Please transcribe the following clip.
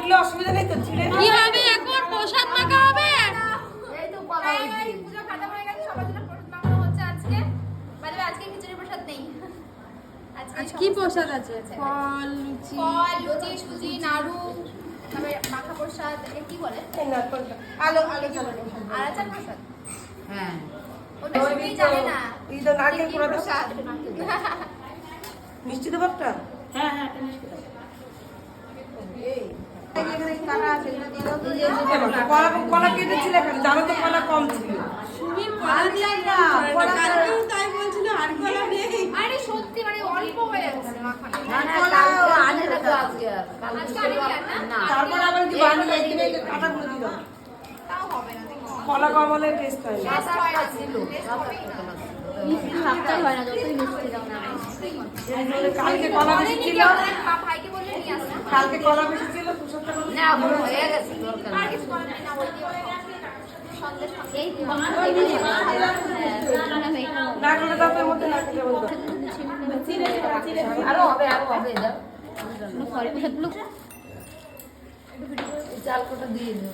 মাখলে অসুবিধা নেই তো ছিঁড়ে কি হবে এখন প্রসাদ মাখা হবে এই তো বাবা পূজা খাতা হয়ে গেছে সবার জন্য প্রসাদ মাখানো হচ্ছে আজকে মানে আজকে খিচুড়ি প্রসাদ নেই আজকে কি প্রসাদ আছে ফল লুচি সুজি নাড়ু তারপরে মাখা প্রসাদ এটা কি বলে আলো আলো চালো আর আচার প্রসাদ হ্যাঁ ওটা সবাই জানে না এই তো নারকেল পোড়া দাও প্রসাদ মিষ্টি দেবো একটা হ্যাঁ হ্যাঁ মিষ্টি কলা কেটেছিল এখানে জানো তো কলা কম ছিল তাই বলছিল আর কলা নেই আরে সত্যি মানে অল্প হয়ে যাচ্ছে মাখানো আজকে আর না তারপর আবার কি বানিয়ে একদিনে কাটাগুলো দিল তাও হবে না কলা কম হলে টেস্ট হয় না সাতটাই হয় না যতই মিষ্টি দাও না কালকে কলা বেশি ছিল ভাইকে বললে নিয়ে আসতে কালকে কলা বেশি ছিল প্রসাদটা না হয়ে গেছে আর কিছু করার নেই না ওই দিয়ে সন্দেশ এই না করে দাও এর মধ্যে না করে বলতো আরো হবে দাও ফল প্রসাদ চাল কোটা দিয়ে দিও